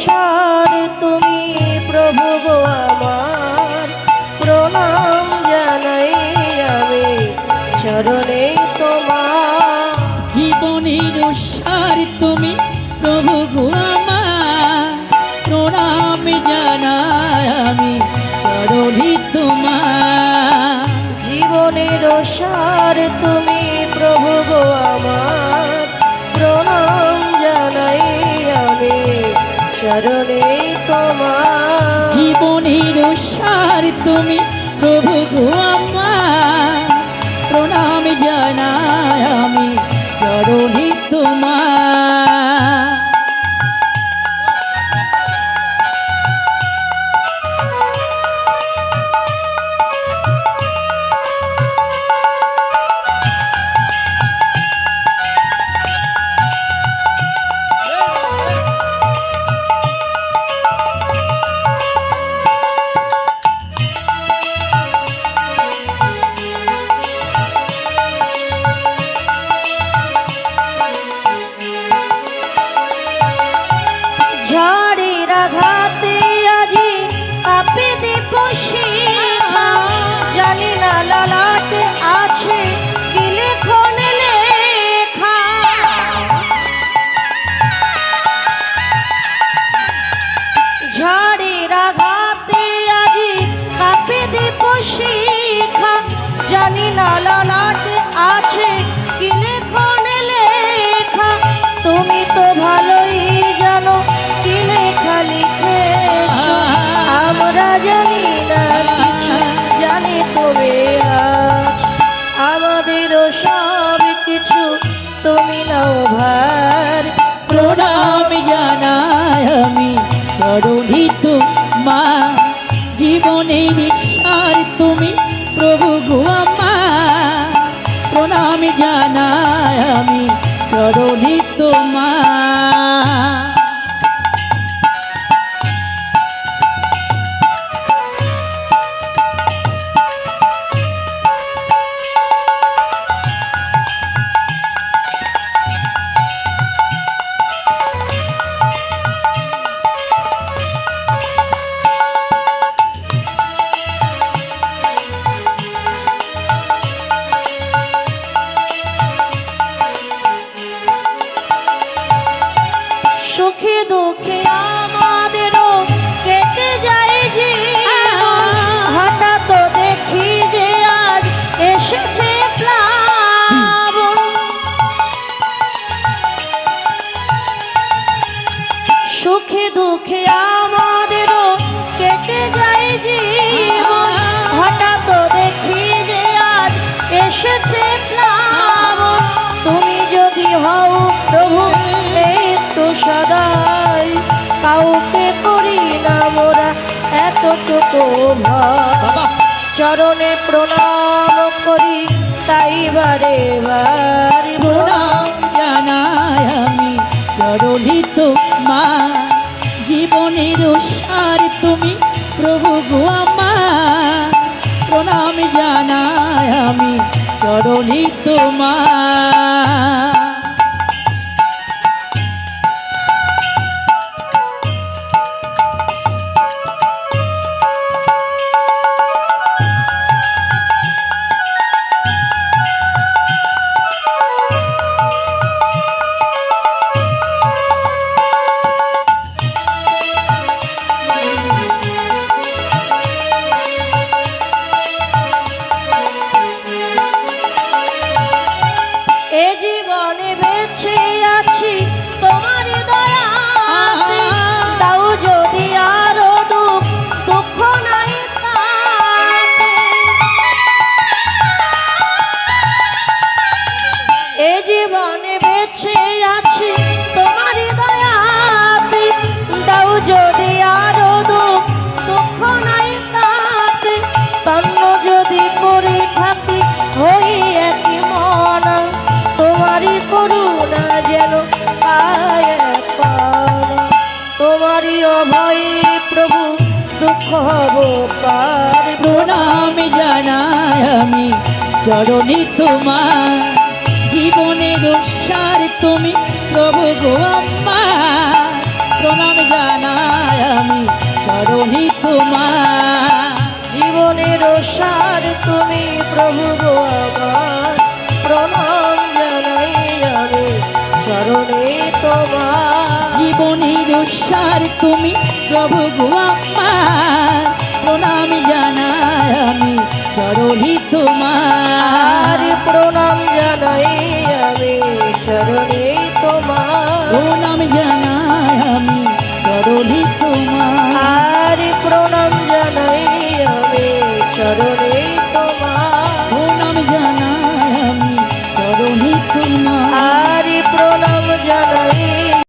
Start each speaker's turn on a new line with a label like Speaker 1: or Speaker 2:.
Speaker 1: সার তুমি প্রভু গো আমার, প্রণাম জানাই আমি চরণে তোমার।
Speaker 2: জীবনের সার তুমি প্রভু গো আমার, প্রণাম জানাই আমি চরণে তোমার।
Speaker 1: জীবনের সার তুমি প্রভু গো আমার, প্রণাম জানাই আমি চরণে তোমার।
Speaker 2: জীবনের সার তুমি প্রভু গো আমার, প্রণাম জানাই আমি চরণে তোমার।
Speaker 1: ঝড়ের আঘাতে আজি কাঁপে দীপশিখা, জানি না ললাটে আছে কি লেখন লেখা। ঝড়ের আঘাতে আজি কাঁপে দীপশিখা, জানি না ললাটে আছে কি লেখন লেখা। তুমি তো ভালোই জানো কি লেখা লিখেছো, আমরা জানি না কিছু, জানি তুমি আজ আমাদেরও সব কিছু তুমি নাও ভার।
Speaker 2: প্রণাম জানাই আমি চরণে তোমার। জীবনের সার তুমি প্রভু গো আমার, প্রণাম জানাই আমি চরণে তোমার।
Speaker 1: সুখে দুঃখে আমাদেরও কেটে যায় জীবন, হঠাৎ দেখি যে আজ এসেছে প্লাবন। সুখে দুঃখে আমাদেরও কেটে যায় জীবন, হঠাৎ দেখি যে আজ এসেছে প্লাবন। তুমি যদি হও প্রভু একটু সদাই, কাউকে করি না মোরা এতটুকু ভয়। চরণে প্রণাম করি তাই বারে বার,
Speaker 2: প্রণাম জানাই আমি চরণে তোমার। জীবনের সার তুমি প্রভু গো আমার, প্রণাম জানাই আমি চরণে তোমার।
Speaker 1: এ জীবনে বেঁচে আছি তোমার দয়াতে, তাও যদি আরো দুঃখ দুঃখ নাই তাতে। এ জীবনে বেঁচে আছি তোমার দয়াতে, তাও যদি আরো দুঃখ দুঃখ নাই তাতে। তন্ন যদি করে থাকি হই একই মন, তোমারই করুণা যেন পায় পার। তোমারই অভয় প্রভু দুঃখ হব পার।
Speaker 2: প্রণাম জানাই আমি চরণে তোমার। জীবনের সার তুমি প্রভু গো আমার, প্রণাম জানাই তোমার
Speaker 1: জীবনের সার তুমি প্রভু গো আমার, প্রণাম জানাই আমি চরণে তোমার।
Speaker 2: জীবনের সার তুমি প্রভু গো আমার, প্রণাম জানাই আমি চরণে তোমার।
Speaker 1: আর প্রণাম জানাই আমি চরণে তোমার।
Speaker 2: প্রণাম জানাই আমি চরণে তোমার।
Speaker 1: আর প্রণাম